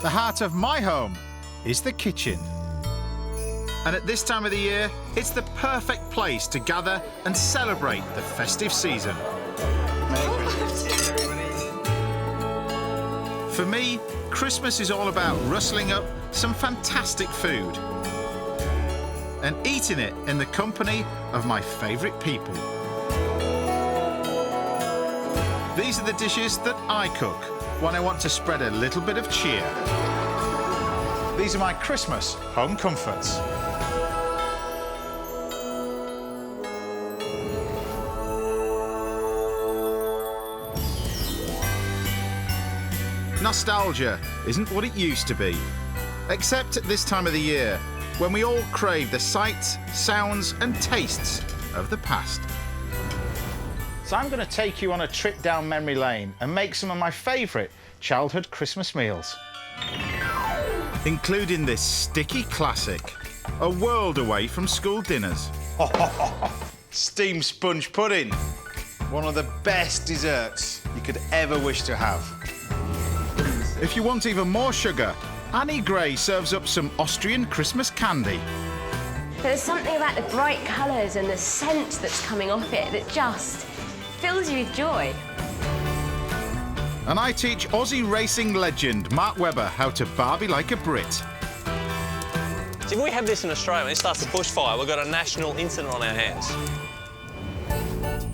The heart of my home is the kitchen. And at this time of the year, it's the perfect place to gather and celebrate the festive season. For me, Christmas is all about rustling up some fantastic food and eating it in the company of my favourite people. These are the dishes that I cook when I want to spread a little bit of cheer. These are my Christmas home comforts. Nostalgia isn't what it used to be, except at this time of the year, when we all crave the sights, sounds and tastes of the past. So I'm going to take you on a trip down memory lane and make some of my favourite childhood Christmas meals. Including this sticky classic, a world away from school dinners. Steamed sponge pudding, one of the best desserts you could ever wish to have. If you want even more sugar, Annie Gray serves up some Austrian Christmas candy. There's something about the bright colours and the scent that's coming off it that just fills you with joy. And I teach Aussie racing legend Mark Webber how to barbie like a Brit. So if we have this in Australia and it starts a bushfire, we've got a national incident on our hands.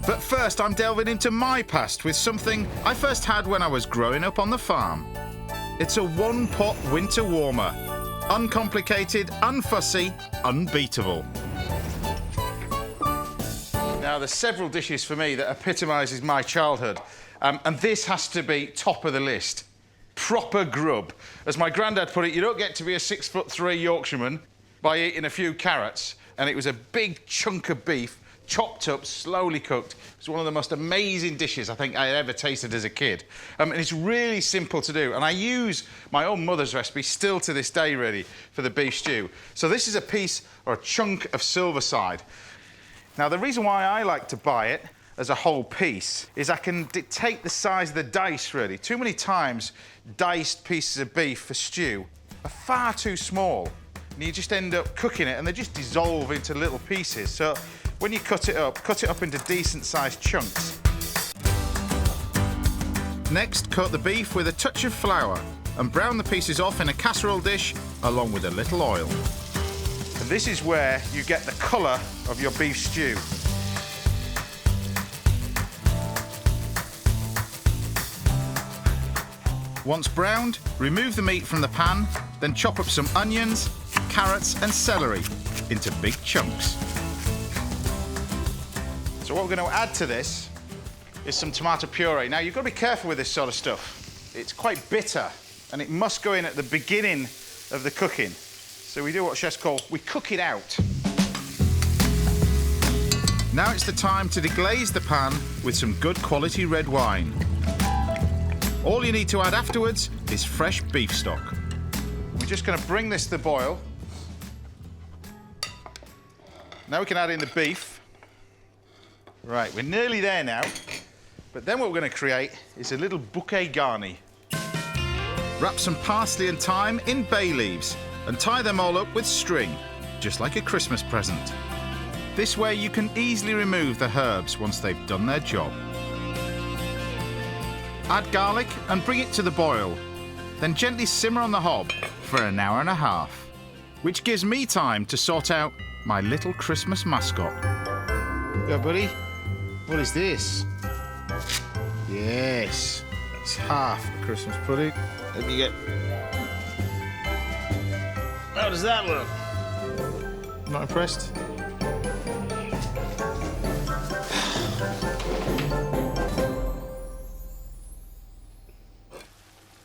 But first, I'm delving into my past with something I first had when I was growing up on the farm. It's a one-pot winter warmer. Uncomplicated, unfussy, unbeatable. Now, there's several dishes for me that epitomises my childhood, and this has to be top of the list. Proper grub. As my granddad put it, you don't get to be a 6'3" Yorkshireman by eating a few carrots, and it was a big chunk of beef, chopped up, slowly cooked. It's one of the most amazing dishes I think I ever tasted as a kid. And it's really simple to do, and I use my own mother's recipe still to this day, really, for the beef stew. So this is a piece or a chunk of silver side. Now, the reason why I like to buy it as a whole piece is I can dictate the size of the dice, really. Too many times, diced pieces of beef for stew are far too small, and you just end up cooking it, and they just dissolve into little pieces. So when you cut it up into decent-sized chunks. Next, coat the beef with a touch of flour and brown the pieces off in a casserole dish along with a little oil. And this is where you get the colour of your beef stew. Once browned, remove the meat from the pan, then chop up some onions, carrots and celery into big chunks. So what we're going to add to this is some tomato puree. Now, you've got to be careful with this sort of stuff. It's quite bitter, and it must go in at the beginning of the cooking. So we do what chefs call, we cook it out. Now it's the time to deglaze the pan with some good quality red wine. All you need to add afterwards is fresh beef stock. We're just going to bring this to the boil. Now we can add in the beef. Right, we're nearly there now. But then what we're going to create is a little bouquet garni. Wrap some parsley and thyme in bay leaves and tie them all up with string, just like a Christmas present. This way you can easily remove the herbs once they've done their job. Add garlic and bring it to the boil. Then gently simmer on the hob for an hour and a half, which gives me time to sort out my little Christmas mascot. Go, buddy. What is this? Yes, it's half a Christmas pudding. Let me get... How does that look? Not impressed?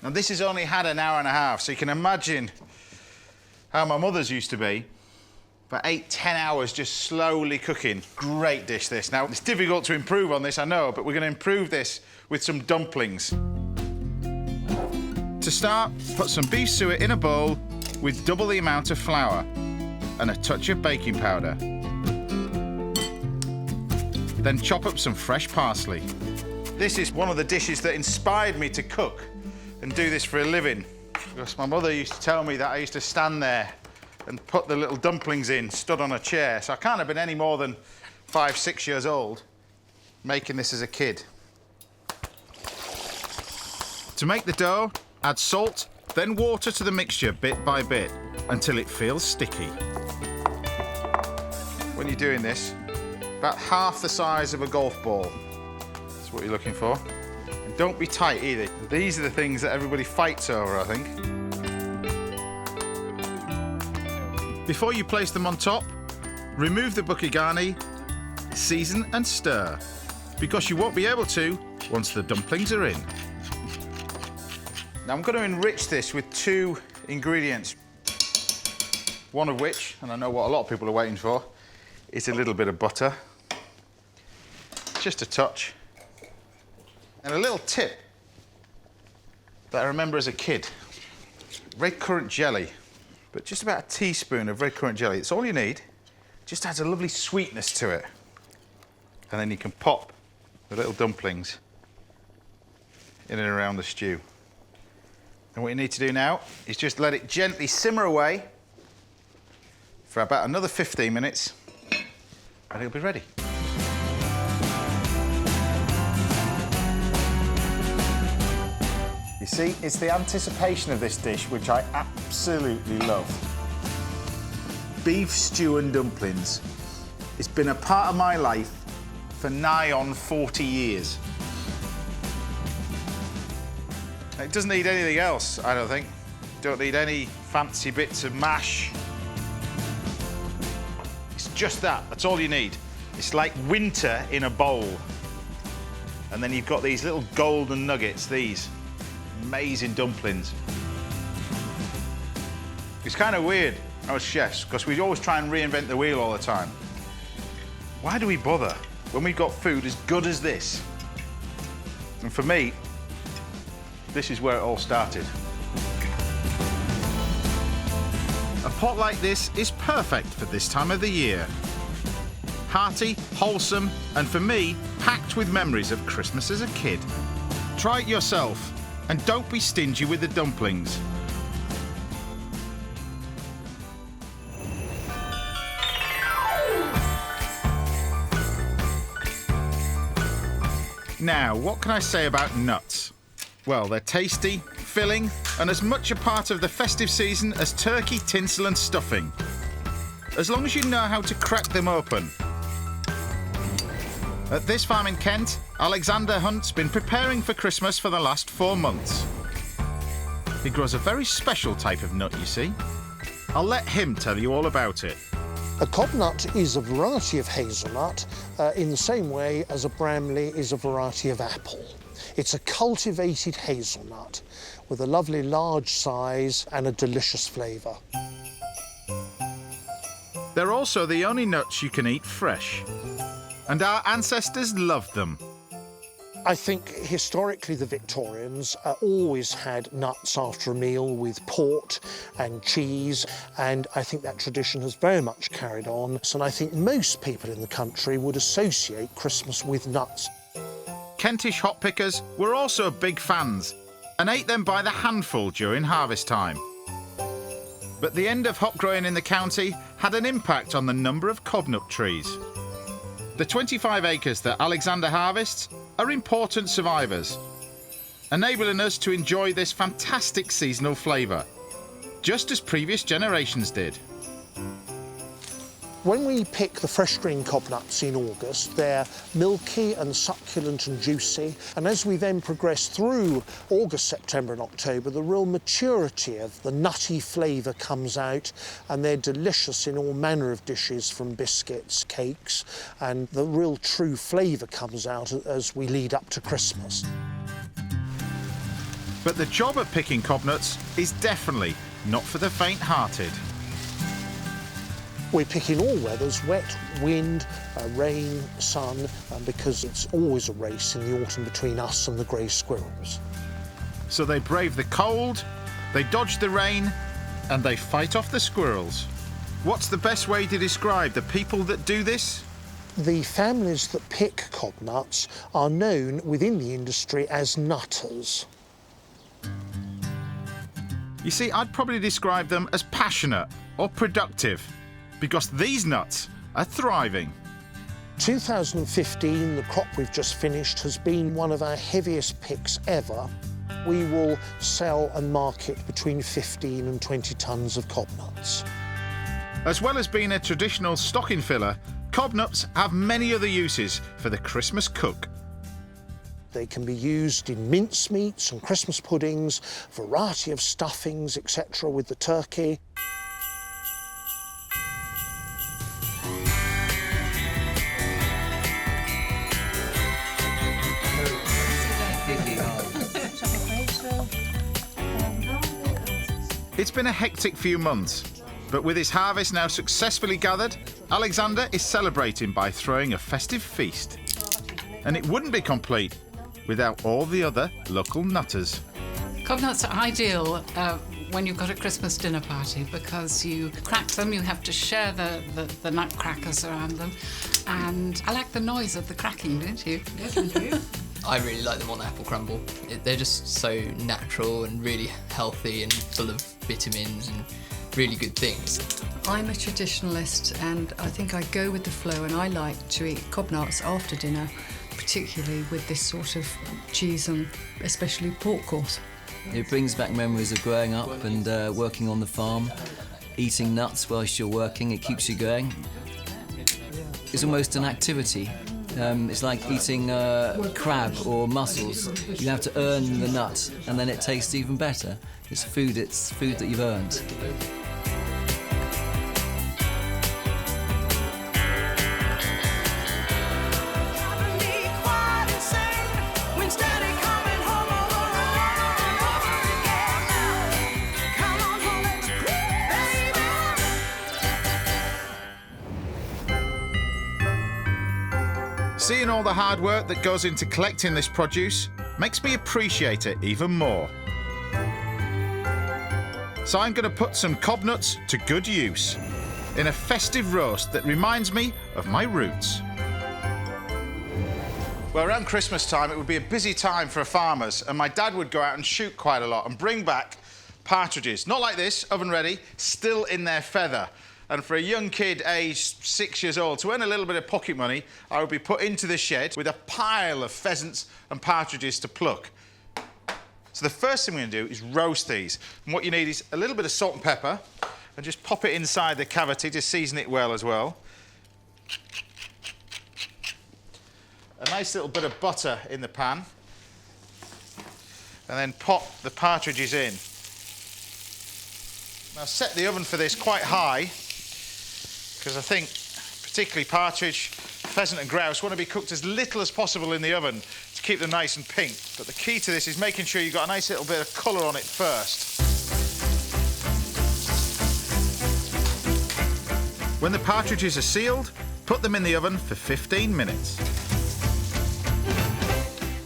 Now, this has only had an hour and a half, so you can imagine how my mother's used to be. For 8-10 hours just slowly cooking. Great dish, this. Now, it's difficult to improve on this, I know, but we're going to improve this with some dumplings. To start, put some beef suet in a bowl with double the amount of flour and a touch of baking powder. Then chop up some fresh parsley. This is one of the dishes that inspired me to cook and do this for a living. Because my mother used to tell me that I used to stand there and put the little dumplings in, stood on a chair. So I can't have been any more than 5, 6 years old making this as a kid. To make the dough, add salt, then water to the mixture bit by bit until it feels sticky. When you're doing this, about half the size of a golf ball. That's what you're looking for. And don't be tight either. These are the things that everybody fights over, I think. Before you place them on top, remove the bouquet garni, season and stir, because you won't be able to once the dumplings are in. Now I'm going to enrich this with 2 ingredients. One of which, and I know what a lot of people are waiting for, is a little bit of butter. Just a touch. And a little tip that I remember as a kid. Redcurrant jelly. But just about a teaspoon of redcurrant jelly. It's all you need. Just adds a lovely sweetness to it. And then you can pop the little dumplings in and around the stew. And what you need to do now is just let it gently simmer away for about another 15 minutes, and it'll be ready. You see, it's the anticipation of this dish which I absolutely love. Beef stew and dumplings. It's been a part of my life for nigh on 40 years. It doesn't need anything else, I don't think. Don't need any fancy bits of mash. It's just that, that's all you need. It's like winter in a bowl. And then you've got these little golden nuggets, these amazing dumplings. It's kind of weird, as chefs, because we always try and reinvent the wheel all the time. Why do we bother when we've got food as good as this? And for me, this is where it all started. A pot like this is perfect for this time of the year. Hearty, wholesome, and for me, packed with memories of Christmas as a kid. Try it yourself, and don't be stingy with the dumplings. Now, what can I say about nuts? Well, they're tasty, filling, and as much a part of the festive season as turkey, tinsel and stuffing. As long as you know how to crack them open. At this farm in Kent, Alexander Hunt's been preparing for Christmas for the last 4 months. He grows a very special type of nut, you see. I'll let him tell you all about it. A cobnut is a variety of hazelnut in the same way as a bramley is a variety of apple. It's a cultivated hazelnut with a lovely large size and a delicious flavour. They're also the only nuts you can eat fresh. And our ancestors loved them. I think historically the Victorians always had nuts after a meal with port and cheese, and I think that tradition has very much carried on. And I think most people in the country would associate Christmas with nuts. Kentish hop pickers were also big fans and ate them by the handful during harvest time. But the end of hop growing in the county had an impact on the number of cobnut trees. The 25 acres that Alexander harvests are important survivors, enabling us to enjoy this fantastic seasonal flavour, just as previous generations did. When we pick the fresh green cobnuts in August, they're milky and succulent and juicy. And as we then progress through August, September and October, the real maturity of the nutty flavour comes out, and they're delicious in all manner of dishes, from biscuits, cakes, and the real true flavour comes out as we lead up to Christmas. But the job of picking cobnuts is definitely not for the faint-hearted. We pick in all weathers, wet, wind, rain, sun, because it's always a race in the autumn between us and the grey squirrels. So they brave the cold, they dodge the rain, and they fight off the squirrels. What's the best way to describe the people that do this? The families that pick cobnuts are known within the industry as nutters. You see, I'd probably describe them as passionate or productive, because these nuts are thriving. 2015, the crop we've just finished, has been one of our heaviest picks ever. We will sell and market between 15 and 20 tonnes of Cobnuts. As well as being a traditional stocking filler, Cobnuts have many other uses for the Christmas cook. They can be used in mincemeats and Christmas puddings, variety of stuffings, etc. with the turkey. It's been a hectic few months, but with his harvest now successfully gathered, Alexander is celebrating by throwing a festive feast. And it wouldn't be complete without all the other local nutters. Cobnuts are ideal when you've got a Christmas dinner party because you crack them, you have to share the nut crackers around them, and I like the noise of the cracking, don't you? Yes, I do. I really like them on apple crumble. They're just so natural and really healthy and full of vitamins and really good things. I'm a traditionalist and I think I go with the flow, and I like to eat Cobnuts after dinner, particularly with this sort of cheese and especially pork course. It brings back memories of growing up and working on the farm, eating nuts whilst you're working. It keeps you going. It's almost an activity. It's like eating crab or mussels. You have to earn the nut, and then it tastes even better. It's food that you've earned. Seeing all the hard work that goes into collecting this produce makes me appreciate it even more. So I'm going to put some Cobnuts to good use in a festive roast that reminds me of my roots. Well, around Christmas time, it would be a busy time for farmers, and my dad would go out and shoot quite a lot and bring back partridges. Not like this, oven ready, still in their feather. And for a young kid aged 6 years old to earn a little bit of pocket money, I would be put into the shed with a pile of pheasants and partridges to pluck. So the first thing we're going to do is roast these. And what you need is a little bit of salt and pepper, and just pop it inside the cavity to season it well as well. A nice little bit of butter in the pan, and then pop the partridges in. Now set the oven for this quite high, because I think particularly partridge, pheasant and grouse want to be cooked as little as possible in the oven to keep them nice and pink. But the key to this is making sure you've got a nice little bit of colour on it first. When the partridges are sealed, put them in the oven for 15 minutes.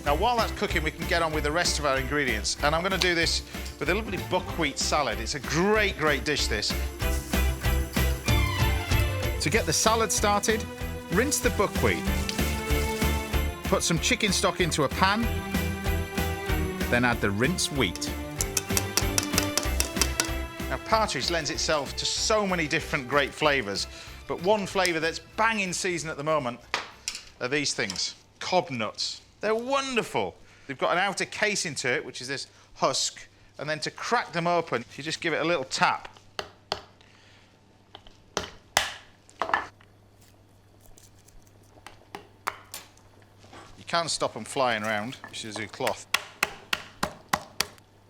Now, while that's cooking, we can get on with the rest of our ingredients. And I'm going to do this with a lovely buckwheat salad. It's a great, great dish, this. To get the salad started, rinse the buckwheat. Put some chicken stock into a pan, then add the rinsed wheat. Now, partridge lends itself to so many different great flavours, but one flavour that's bang in season at the moment are these things, Cobnuts. They're wonderful. They've got an outer casing to it, which is this husk, and then to crack them open, you just give it a little tap. You can't stop them flying around, which is a cloth.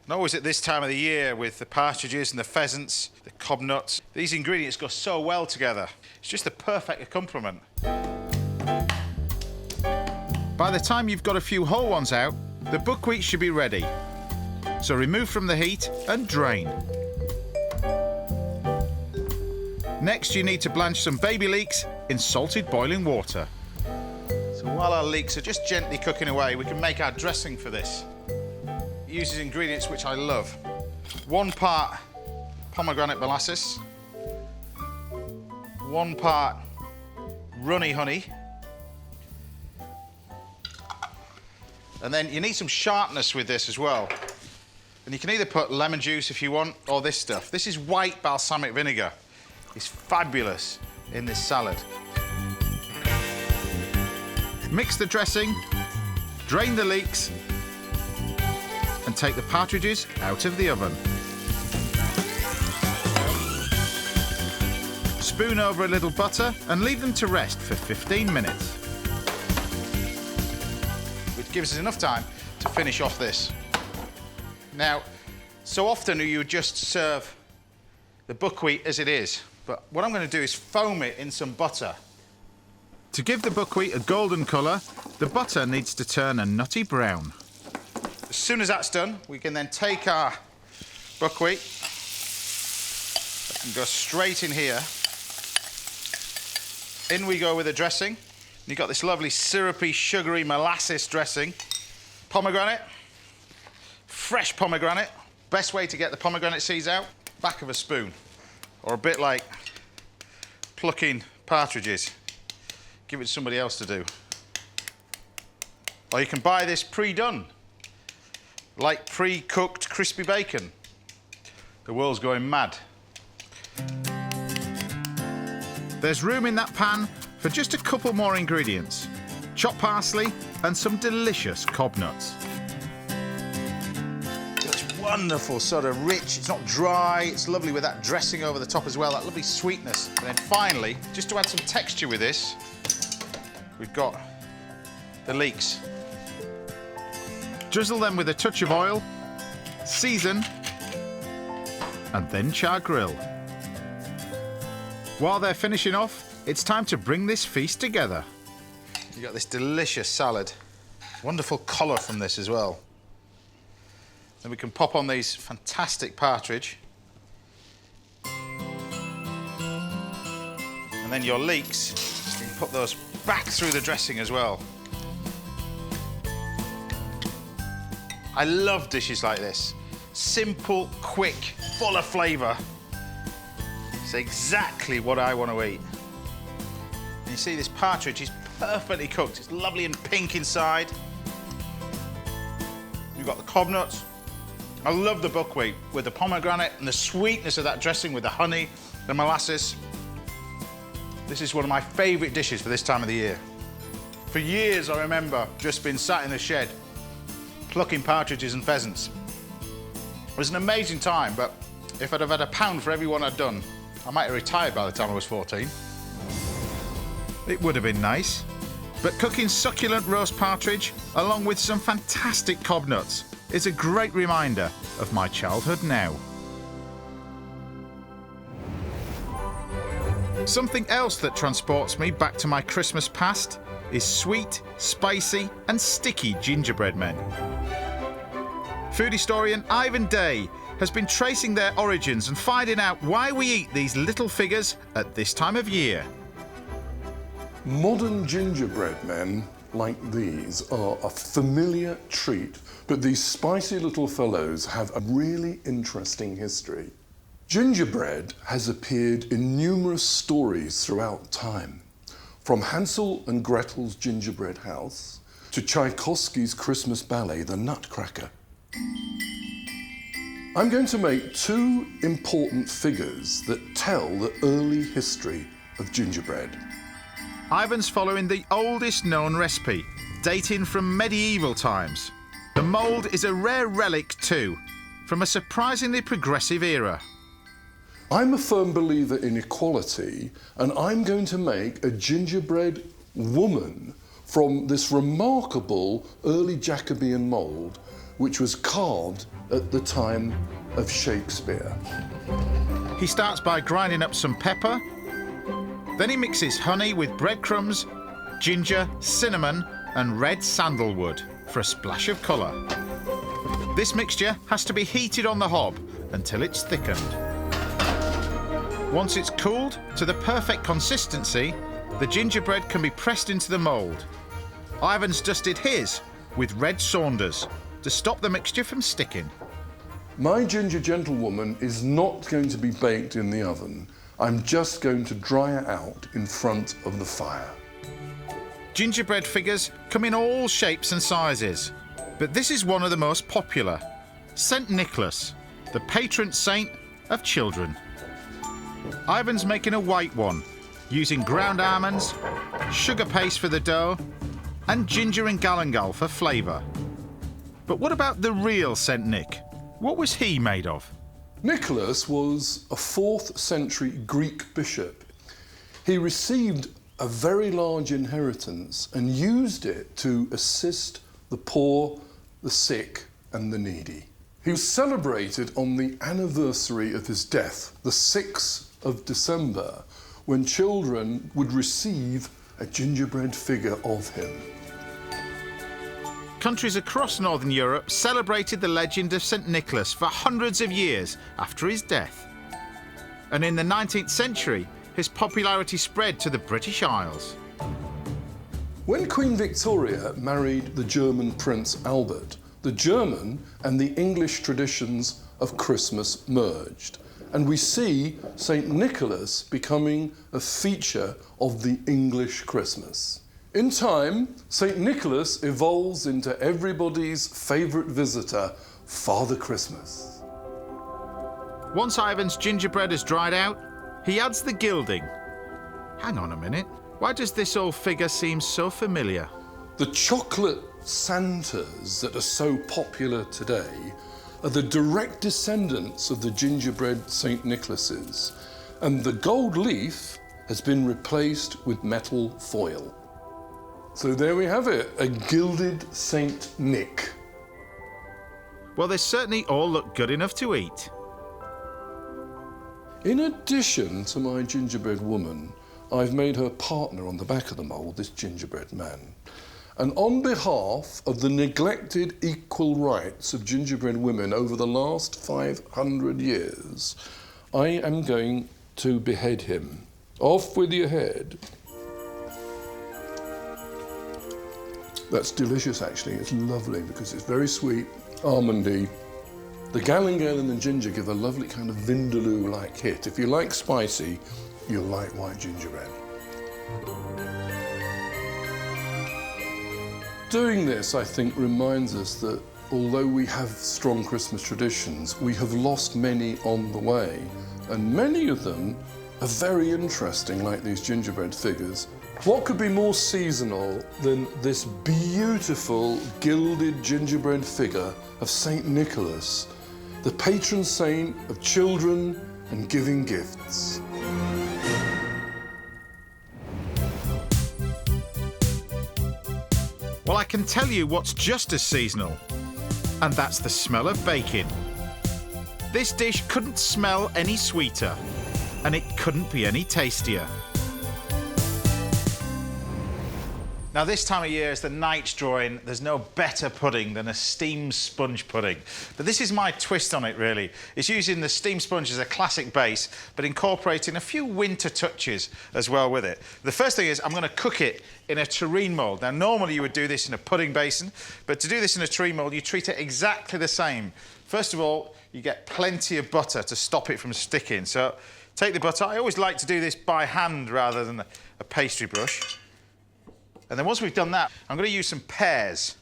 And always at this time of the year with the partridges and the pheasants, the Cobnuts, these ingredients go so well together. It's just the perfect accompaniment. By the time you've got a few whole ones out, the buckwheat should be ready. So remove from the heat and drain. Next, you need to blanch some baby leeks in salted boiling water. So while our leeks are just gently cooking away, we can make our dressing for this. It uses ingredients which I love. 1 part pomegranate molasses, 1 part runny honey, and then you need some sharpness with this as well. And you can either put lemon juice if you want, or this stuff. This is white balsamic vinegar. It's fabulous in this salad. Mix the dressing, drain the leeks, and take the partridges out of the oven. Spoon over a little butter and leave them to rest for 15 minutes. Which gives us enough time to finish off this. Now, so often you would just serve the buckwheat as it is, but what I'm going to do is foam it in some butter. To give the buckwheat a golden colour, the butter needs to turn a nutty brown. As soon as that's done, we can then take our buckwheat and go straight in here. In we go with the dressing. You've got this lovely syrupy, sugary molasses dressing. Pomegranate, fresh pomegranate. Best way to get the pomegranate seeds out, back of a spoon. Or a bit like plucking partridges. Give it to somebody else to do. Or you can buy this pre-done, like pre-cooked crispy bacon. The world's going mad. There's room in that pan for just a couple more ingredients. Chopped parsley and some delicious cobnuts. It's wonderful, sort of rich, it's not dry, it's lovely with that dressing over the top as well, that lovely sweetness. And then finally, just to add some texture with this, we've got the leeks. Drizzle them with a touch of oil, season, and then char grill. While they're finishing off, it's time to bring this feast together. You've got this delicious salad. Wonderful colour from this as well. Then we can pop on these fantastic partridge. And then your leeks, just you can put those back through the dressing as well. I love dishes like this. Simple, quick, full of flavour. It's exactly what I want to eat. And you see this partridge is perfectly cooked. It's lovely and pink inside. You've got the cobnuts. I love the buckwheat with the pomegranate and the sweetness of that dressing with the honey, the molasses. This is one of my favourite dishes for this time of the year. For years, I remember just being sat in the shed, plucking partridges and pheasants. It was an amazing time, but if I'd have had £1 for every one I'd done, I might have retired by the time I was 14. It would have been nice. But cooking succulent roast partridge, along with some fantastic cobnuts, is a great reminder of my childhood now. Something else that transports me back to my Christmas past is sweet, spicy and sticky gingerbread men. Food historian Ivan Day has been tracing their origins and finding out why we eat these little figures at this time of year. Modern gingerbread men like these are a familiar treat, but these spicy little fellows have a really interesting history. Gingerbread has appeared in numerous stories throughout time, from Hansel and Gretel's gingerbread house to Tchaikovsky's Christmas ballet, The Nutcracker. I'm going to make two important figures that tell the early history of gingerbread. Ivan's following the oldest known recipe, dating from medieval times. The mould is a rare relic too, from a surprisingly progressive era. I'm a firm believer in equality, and I'm going to make a gingerbread woman from this remarkable early Jacobean mould, which was carved at the time of Shakespeare. He starts by grinding up some pepper, then he mixes honey with breadcrumbs, ginger, cinnamon and red sandalwood for a splash of colour. This mixture has to be heated on the hob until it's thickened. Once it's cooled to the perfect consistency, the gingerbread can be pressed into the mould. Ivan's dusted his with red Saunders to stop the mixture from sticking. My ginger gentlewoman is not going to be baked in the oven. I'm just going to dry it out in front of the fire. Gingerbread figures come in all shapes and sizes, but this is one of the most popular. St Nicholas, the patron saint of children. Ivan's making a white one, using ground almonds, sugar paste for the dough, and ginger and galangal for flavour. But what about the real St Nick? What was he made of? Nicholas was a 4th century Greek bishop. He received a very large inheritance and used it to assist the poor, the sick and the needy. He was celebrated on the anniversary of his death, the 6th of December, when children would receive a gingerbread figure of him. Countries across Northern Europe celebrated the legend of St Nicholas for hundreds of years after his death. And in the 19th century, his popularity spread to the British Isles. When Queen Victoria married the German Prince Albert, the German and the English traditions of Christmas merged, and we see St Nicholas becoming a feature of the English Christmas. In time, St Nicholas evolves into everybody's favourite visitor, Father Christmas. Once Ivan's gingerbread has dried out, he adds the gilding. Hang on a minute, why does this old figure seem so familiar? The chocolate Santas that are so popular today are the direct descendants of the gingerbread St Nicholases, and the gold leaf has been replaced with metal foil. So there we have it, a gilded St Nick. Well, they certainly all look good enough to eat. In addition to my gingerbread woman, I've made her partner on the back of the mould, this gingerbread man. And on behalf of the neglected equal rights of gingerbread women over the last 500 years, I am going to behead him. Off with your head. That's delicious, actually. It's lovely because it's very sweet, almondy. The galangal and the ginger give a lovely kind of vindaloo-like hit. If you like spicy, you'll like white gingerbread. Doing this, I think, reminds us that although we have strong Christmas traditions, we have lost many on the way. And many of them are very interesting, like these gingerbread figures. What could be more seasonal than this beautiful gilded gingerbread figure of St Nicholas, the patron saint of children and giving gifts? Well, I can tell you what's just as seasonal, and that's the smell of bacon. This dish couldn't smell any sweeter, and it couldn't be any tastier. Now, this time of year, as the night's drawing, there's no better pudding than a steamed sponge pudding. But this is my twist on it, really. It's using the steamed sponge as a classic base, but incorporating a few winter touches as well with it. The first thing is I'm going to cook it in a tureen mould. Now, normally you would do this in a pudding basin, but to do this in a tureen mould, you treat it exactly the same. First of all, you get plenty of butter to stop it from sticking. So take the butter. I always like to do this by hand rather than a pastry brush. And then once we've done that, I'm going to use some pears.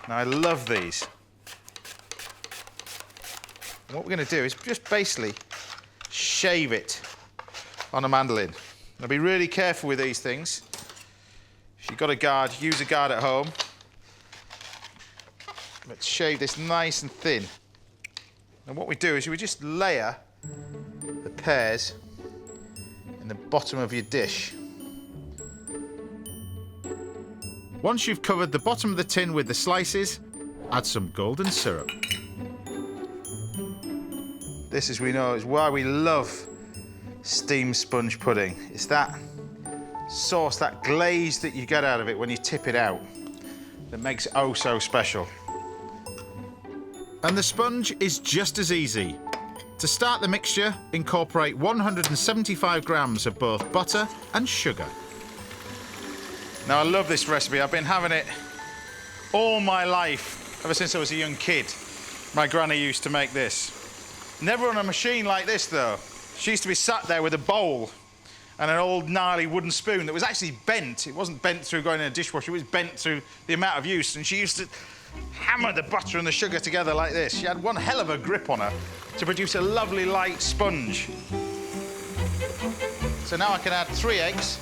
Now, I love these. And what we're going to do is just basically shave it on a mandolin. Now, be really careful with these things. If you've got a guard, use a guard at home. Let's shave this nice and thin. And what we do is we just layer the pears in the bottom of your dish. Once you've covered the bottom of the tin with the slices, add some golden syrup. This, as we know, is why we love steamed sponge pudding. It's that sauce, that glaze that you get out of it when you tip it out that makes it oh so special. And the sponge is just as easy. To start the mixture, incorporate 175 grams of both butter and sugar. Now, I love this recipe. I've been having it all my life, ever since I was a young kid. My granny used to make this. Never on a machine like this, though. She used to be sat there with a bowl and an old gnarly wooden spoon that was actually bent. It wasn't bent through going in a dishwasher, it was bent through the amount of use. And she used to hammer the butter and the sugar together like this. She had one hell of a grip on her to produce a lovely light sponge. So now I can add 3 eggs,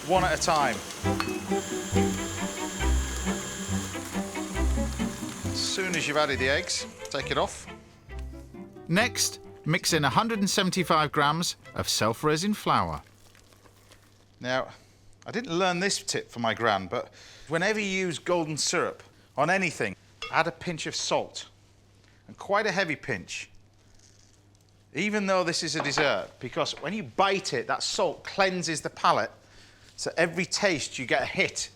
one at a time. As soon as you've added the eggs, take it off. Next, mix in 175 grams of self-raising flour. Now, I didn't learn this tip from my gran, but whenever you use golden syrup on anything, add a pinch of salt, and quite a heavy pinch, even though this is a dessert, because when you bite it, that salt cleanses the palate, so every taste you get a hit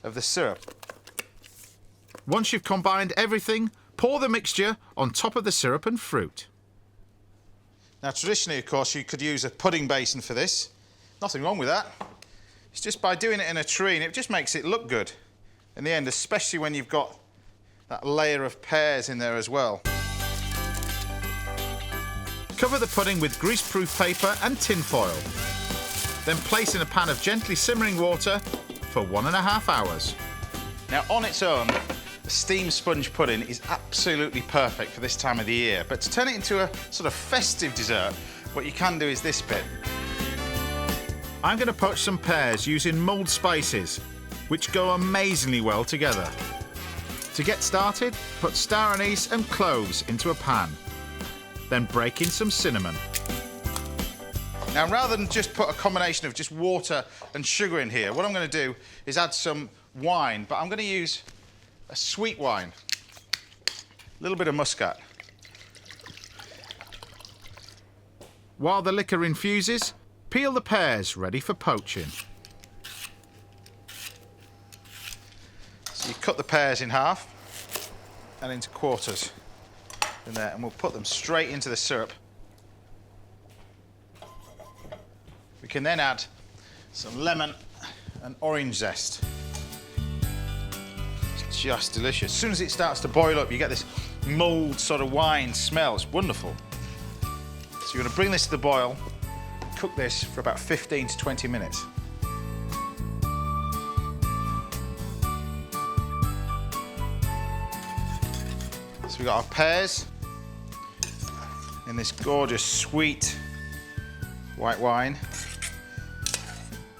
of the syrup. Once you've combined everything, pour the mixture on top of the syrup and fruit. Now, traditionally, of course, you could use a pudding basin for this. Nothing wrong with that. It's just by doing it in a tureen, it just makes it look good in the end, especially when you've got that layer of pears in there as well. Cover the pudding with greaseproof paper and tin foil. Then place in a pan of gently simmering water for 1.5 hours. Now, on its own, the steamed sponge pudding is absolutely perfect for this time of the year. But to turn it into a sort of festive dessert, what you can do is this bit. I'm going to poach some pears using mulled spices, which go amazingly well together. To get started, put star anise and cloves into a pan. Then break in some cinnamon. Now, rather than just put a combination of just water and sugar in here, what I'm going to do is add some wine, but I'm going to use a sweet wine. A little bit of muscat. While the liquor infuses, peel the pears ready for poaching. So you cut the pears in half and into quarters in there, and we'll put them straight into the syrup. We can then add some lemon and orange zest. It's just delicious. As soon as it starts to boil up, you get this mulled sort of wine smell. It's wonderful. So you're going to bring this to the boil, cook this for about 15 to 20 minutes. So we've got our pears in this gorgeous, sweet white wine.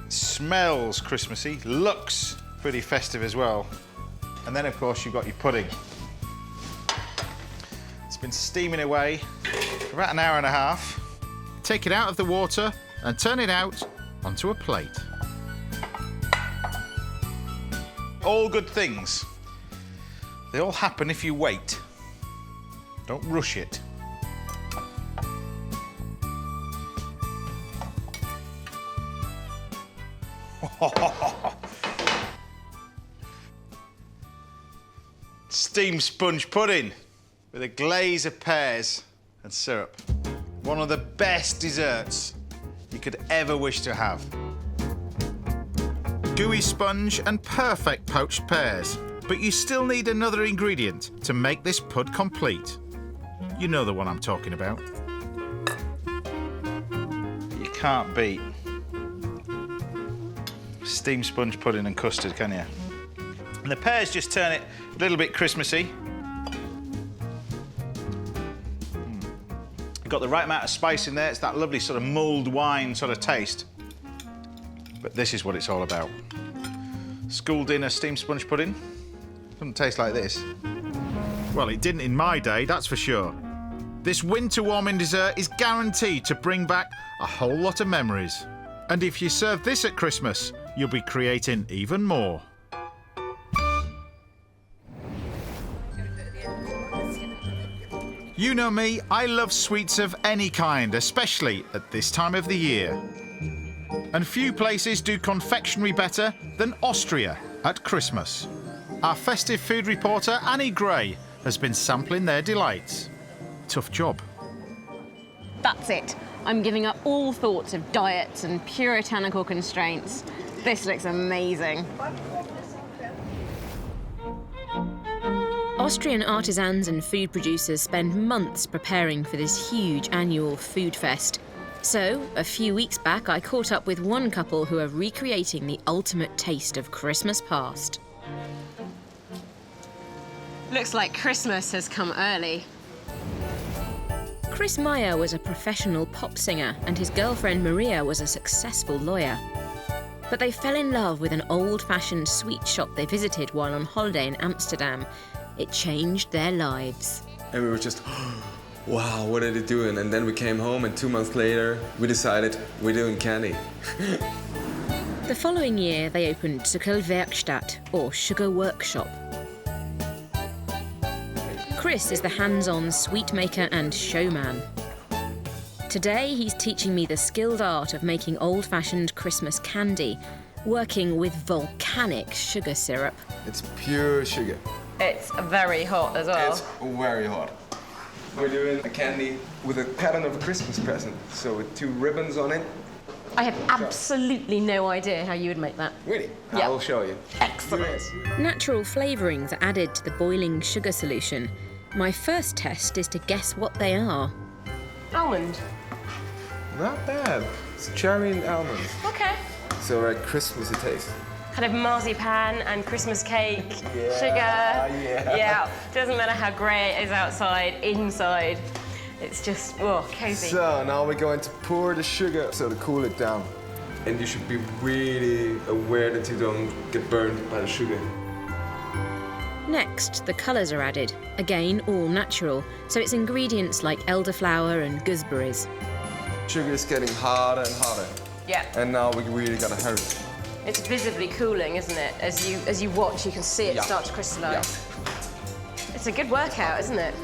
It smells Christmassy, looks pretty festive as well. And then, of course, you've got your pudding. It's been steaming away for about 1.5 hours. Take it out of the water and turn it out onto a plate. All good things. They all happen if you wait. Don't rush it. Steamed sponge pudding with a glaze of pears and syrup. One of the best desserts you could ever wish to have. Gooey sponge and perfect poached pears, but you still need another ingredient to make this pud complete. You know the one I'm talking about. You can't beat steamed sponge pudding and custard, can you? And the pears just turn it a little bit Christmassy. You've got the right amount of spice in there. It's that lovely sort of mulled wine sort of taste. But this is what it's all about. School dinner steamed sponge pudding. Doesn't taste like this. Well, it didn't in my day, that's for sure. This winter warming dessert is guaranteed to bring back a whole lot of memories. And if you serve this at Christmas, you'll be creating even more. You know me, I love sweets of any kind, especially at this time of the year. And few places do confectionery better than Austria at Christmas. Our festive food reporter, Annie Gray, has been sampling their delights. Tough job. That's it. I'm giving up all thoughts of diets and puritanical constraints. This looks amazing. Austrian artisans and food producers spend months preparing for this huge annual food fest. So, a few weeks back, I caught up with one couple who are recreating the ultimate taste of Christmas past. Looks like Christmas has come early. Chris Meyer was a professional pop singer and his girlfriend Maria was a successful lawyer. But they fell in love with an old-fashioned sweet shop they visited while on holiday in Amsterdam. It changed their lives. And we were just, wow, what are they doing? And then we came home and 2 months later, we decided we're doing candy. The following year, they opened Suikerwerkstatt, or Sugar Workshop. Chris is the hands-on sweet maker and showman. Today, he's teaching me the skilled art of making old-fashioned Christmas candy, working with volcanic sugar syrup. It's pure sugar. It's very hot as well. It's very hot. We're doing a candy with a pattern of a Christmas present, so with 2 ribbons on it. I have absolutely no idea how you would make that. Really? Yeah. I will show you. Excellent. Natural flavourings are added to the boiling sugar solution. My first test is to guess what they are. Almond. Not bad. It's cherry and almonds. Okay. So very Christmassy taste. Kind of marzipan and Christmas cake, sugar. Yeah. Doesn't matter how grey it is outside, inside. It's just, oh, cozy. So now we're going to pour the sugar so to cool it down. And you should be really aware that you don't get burned by the sugar. Next, the colours are added. Again, all natural, so it's ingredients like elderflower and gooseberries. Sugar is getting harder and harder. Yeah. And now we really gotta hurry. It's visibly cooling, isn't it? As you watch, you can see it start to crystallise. Yeah. It's a good workout, isn't it?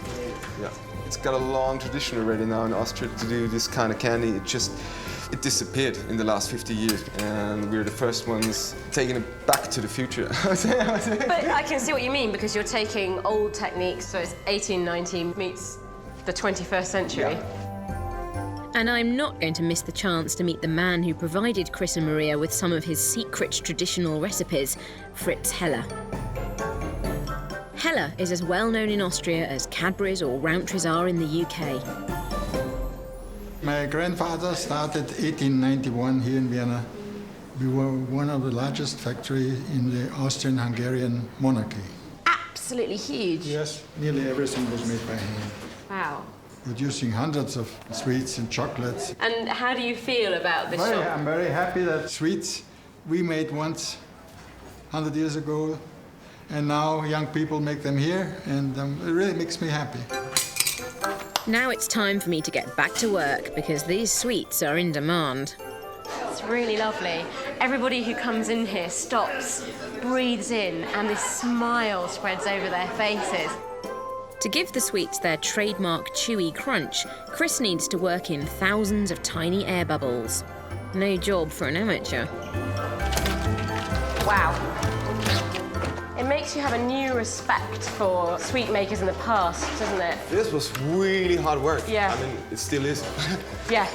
Yeah. It's got a long tradition already now in Austria to do this kind of candy. It disappeared in the last 50 years, and we're the first ones taking it back to the future. But I can see what you mean, because you're taking old techniques, so it's 1819 meets the 21st century. Yeah. And I'm not going to miss the chance to meet the man who provided Chris and Maria with some of his secret traditional recipes, Fritz Heller. Heller is as well known in Austria as Cadbury's or Rountrys are in the UK. My grandfather started 1891 here in Vienna. We were one of the largest factories in the Austrian-Hungarian monarchy. Absolutely huge. Yes, nearly everything was made by hand. Wow. Producing hundreds of sweets and chocolates. And how do you feel about this shop? I'm very happy that sweets we made once 100 years ago, and now young people make them here, and it really makes me happy. Now it's time for me to get back to work because these sweets are in demand. It's really lovely. Everybody who comes in here stops, breathes in, and this smile spreads over their faces. To give the sweets their trademark chewy crunch, Chris needs to work in thousands of tiny air bubbles. No job for an amateur. Wow. It makes you have a new respect for sweet makers in the past, doesn't it? This was really hard work. Yeah. I mean, it still is. Yeah.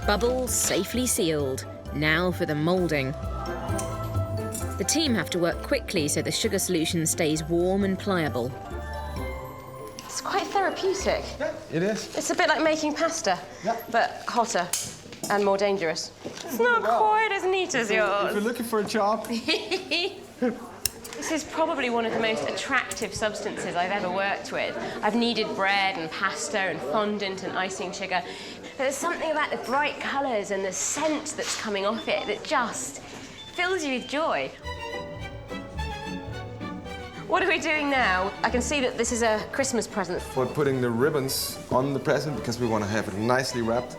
Bubbles safely sealed. Now for the moulding. The team have to work quickly so the sugar solution stays warm and pliable. It's quite therapeutic. Yeah, it is. It's a bit like making pasta, but hotter and more dangerous. It's not quite as neat as yours. If you're looking for a job. This is probably one of the most attractive substances I've ever worked with. I've kneaded bread and pasta and fondant and icing sugar. But there's something about the bright colours and the scent that's coming off it that just fills you with joy. What are we doing now? I can see that this is a Christmas present. We're putting the ribbons on the present because we want to have it nicely wrapped.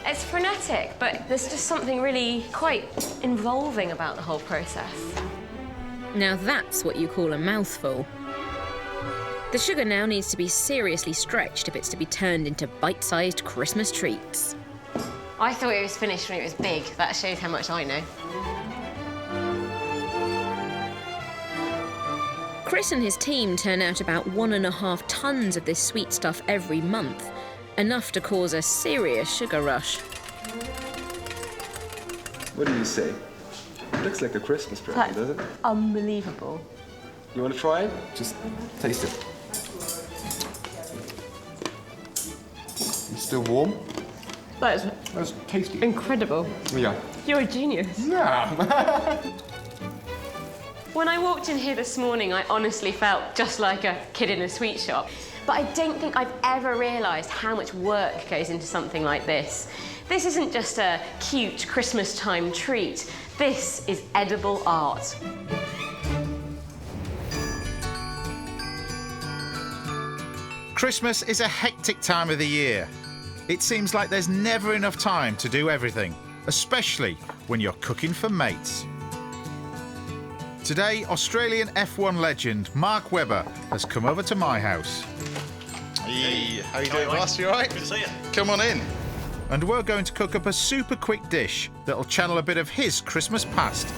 It's frenetic, but there's just something really quite involving about the whole process. Now that's what you call a mouthful. The sugar now needs to be seriously stretched if it's to be turned into bite-sized Christmas treats. I thought it was finished when it was big. That shows how much I know. Chris and his team turn out about 1.5 tons of this sweet stuff every month, enough to cause a serious sugar rush. What do you say? It looks like a Christmas present, does it? Unbelievable. You want to try it? Just taste it. It's still warm. That's tasty. incredible. Yeah. You're a genius. Yeah. When I walked in here this morning, I honestly felt just like a kid in a sweet shop. But I don't think I've ever realised how much work goes into something like this. This isn't just a cute Christmas time treat. This is edible art. Christmas is a hectic time of the year. It seems like there's never enough time to do everything, especially when you're cooking for mates. Today, Australian F1 legend Mark Webber has come over to my house. Hey, how you doing, boss? You all right? Good to see you. Come on in. And we're going to cook up a super quick dish that'll channel a bit of his Christmas past,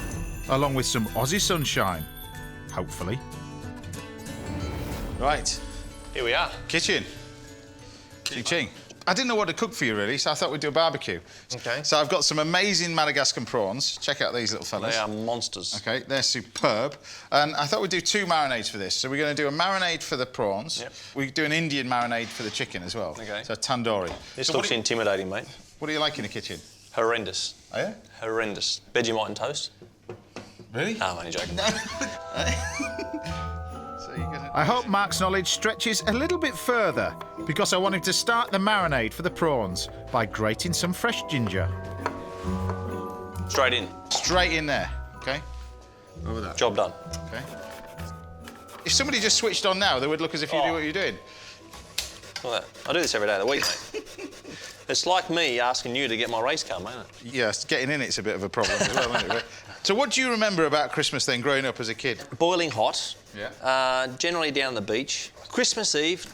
along with some Aussie sunshine, hopefully. Right. Here we are. Kitchen. Ching. I didn't know what to cook for you, really, so I thought we'd do a barbecue. Okay. So I've got some amazing Madagascar prawns. Check out these little fellas. They are monsters. OK, they're superb. And I thought we'd do 2 marinades for this. So we're going to do a marinade for the prawns. Yep. We do an Indian marinade for the chicken as well. OK. So tandoori. This So looks intimidating, mate. What do you like in the kitchen? Horrendous. Oh, yeah? Horrendous. Vegemite and toast. Really? No, I'm only joking. I hope Mark's knowledge stretches a little bit further, because I want him to start the marinade for the prawns by grating some fresh ginger. Straight in. Straight in there, OK? Over that. Job done. OK. If somebody just switched on now, they would look as if you knew what you're doing. Look at that. I do this every day of the week, mate. It's like me asking you to get my race car, mate. Yes, getting in it's a bit of a problem as well, isn't it? So what do you remember about Christmas then, growing up as a kid? Boiling hot. Yeah. Generally down the beach. Christmas Eve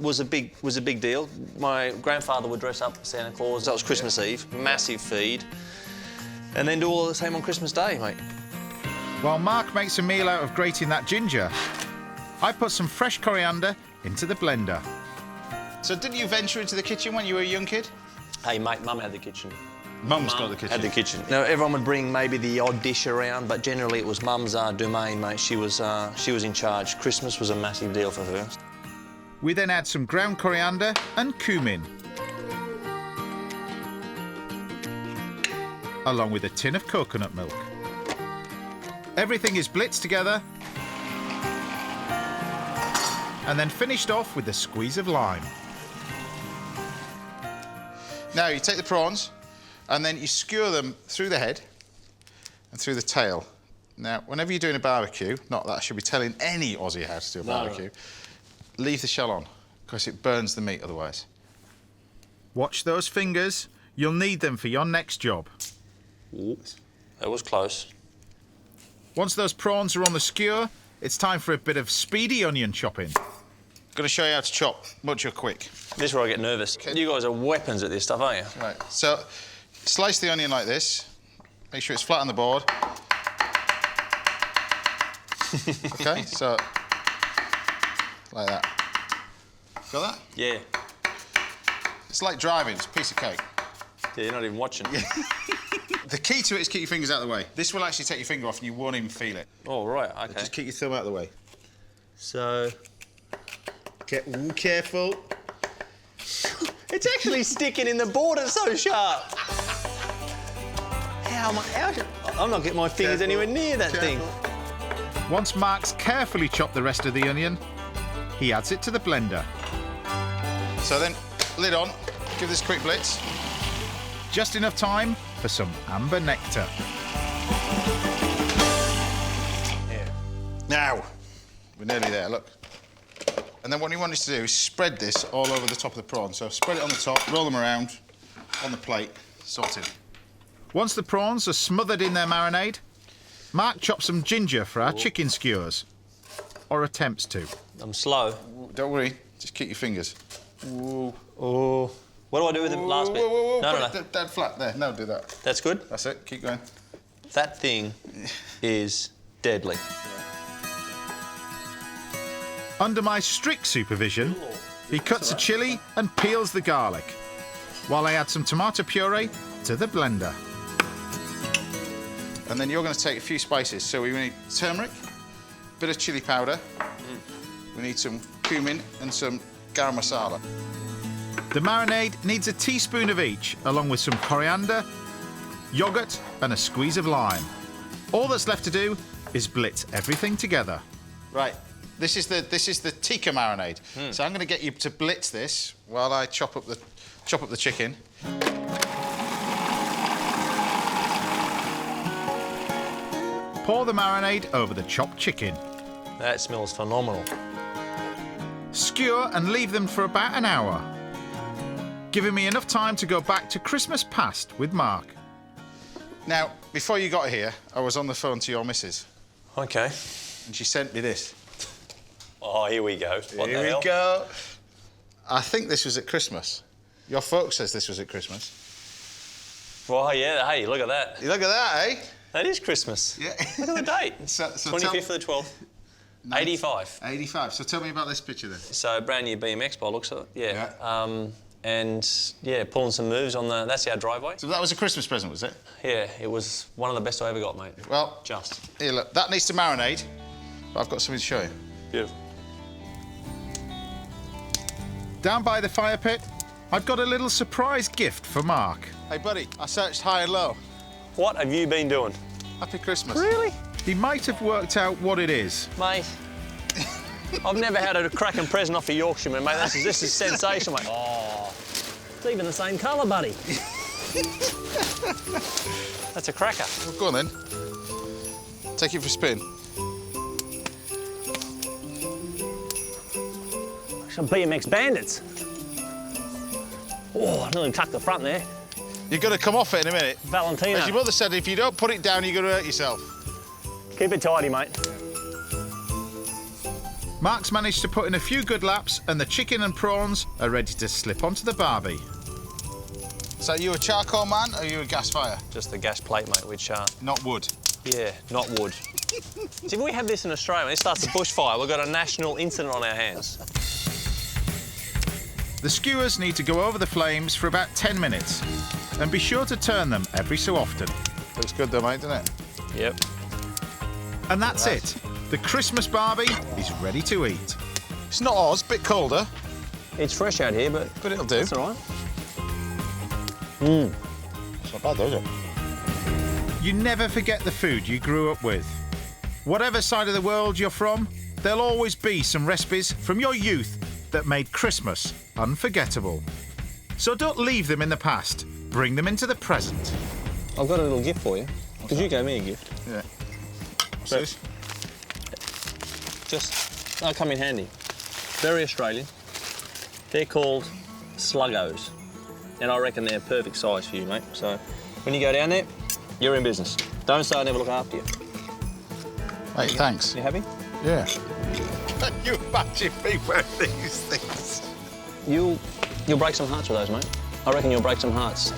was a big deal. My grandfather would dress up as Santa Claus. That was Christmas Eve. Massive feed. And then do all the same on Christmas Day, mate. While Mark makes a meal out of grating that ginger, I put some fresh coriander into the blender. So didn't you venture into the kitchen when you were a young kid? Hey, mate, Mum had the kitchen. Mum's got the kitchen. Had the kitchen. Now, everyone would bring maybe the odd dish around, but generally it was Mum's domain, mate. She was in charge. Christmas was a massive deal for her. We then add some ground coriander and cumin, along with a tin of coconut milk. Everything is blitzed together and then finished off with a squeeze of lime. Now you take the prawns and then you skewer them through the head and through the tail. Now, whenever you're doing a barbecue, not that I should be telling any Aussie how to do a barbecue, leave the shell on, because it burns the meat otherwise. Watch those fingers. You'll need them for your next job. Ooh, that was close. Once those prawns are on the skewer, it's time for a bit of speedy onion chopping. Got to show you how to chop, much or quick. This is where I get nervous. You guys are weapons at this stuff, aren't you? Right, so slice the onion like this. Make sure it's flat on the board. OK, so like that. Got that? Yeah. It's like driving, it's a piece of cake. Yeah, you're not even watching. The key to it is keep your fingers out of the way. This will actually take your finger off and you won't even feel it. Oh, right, OK. Just keep your thumb out of the way. So... Careful. It's actually sticking in the board, it's so sharp. I'm not getting my fingers anywhere near that thing. Once Mark's carefully chopped the rest of the onion, he adds it to the blender. So then, lid on, give this a quick blitz. Just enough time for some amber nectar. Here. Now, we're nearly there, look. And then what you want us to do is spread this all over the top of the prawn. So spread it on the top, roll them around on the plate, sorted. Once the prawns are smothered in their marinade, Mark chops some ginger for our chicken skewers. Or attempts to. I'm slow. Don't worry, just keep your fingers. Whoa. Oh. What do I do with the last bit? Whoa, No. Put it dead flat there. No, do that. That's good? That's it, keep going. That thing is deadly. Under my strict supervision, he cuts a chilli and peels the garlic, while I add some tomato puree to the blender. And then you're going to take a few spices. So we need turmeric, a bit of chilli powder, we need some cumin and some garam masala. The marinade needs a teaspoon of each, along with some coriander, yoghurt and a squeeze of lime. All that's left to do is blitz everything together. Right, this is the tikka marinade. So I'm going to get you to blitz this while I chop up the chicken. Pour the marinade over the chopped chicken. That smells phenomenal. Skewer and leave them for about an hour, giving me enough time to go back to Christmas past with Mark. Now, before you got here, I was on the phone to your missus. OK. And she sent me this. Oh, here we go. What the hell? Here we go. I think this was at Christmas. Your folks says this was at Christmas. Well, yeah, hey, look at that. You look at that, eh? That is Christmas. Yeah. Look at the date. So 25th of the 12th. 85. 85. So tell me about this picture then. So brand new BMX by the looks of it, yeah. And yeah, pulling some moves on the, that's our driveway. So that was a Christmas present, was it? Yeah, it was one of the best I ever got, mate. Well, just. Here, look, that needs to marinate, but I've got something to show you. Beautiful. Down by the fire pit, I've got a little surprise gift for Mark. Hey, buddy, I searched high and low. What have you been doing? Happy Christmas. Really? He might have worked out what it is. Mate, I've never had a cracking present off a Yorkshireman, mate. This is sensational, mate. Oh, it's even the same colour, buddy. That's a cracker. Well, go on then. Take it for a spin. Some BMX bandits. Oh, I nearly tucked the front there. You're going to come off it in a minute. Valentino. As your mother said, if you don't put it down, you're going to hurt yourself. Keep it tidy, mate. Mark's managed to put in a few good laps and the chicken and prawns are ready to slip onto the barbie. So you a charcoal man or are you a gas fire? Just the gas plate, mate, with char. Not wood? Yeah, not wood. See, if we have this in Australia, when it starts a bushfire, we've got a national incident on our hands. The skewers need to go over the flames for about 10 minutes and be sure to turn them every so often. Looks good though, mate, doesn't it? Yep. And that's it. The Christmas barbie is ready to eat. It's not ours, bit colder. It's fresh out here, but it'll do. It's all right. Mmm. It's not bad though, is it? You never forget the food you grew up with. Whatever side of the world you're from, there'll always be some recipes from your youth that made Christmas unforgettable. So don't leave them in the past. Bring them into the present. I've got a little gift for you. Because you gave me a gift. Yeah. What's this? They'll come in handy. Very Australian. They're called sluggos. And I reckon they're perfect size for you, mate. So when you go down there, you're in business. Don't say I never look after you. Mate, thanks. You happy? Yeah. Can you imagine me wearing these things? You'll break some hearts with those, mate. I reckon you'll break some hearts.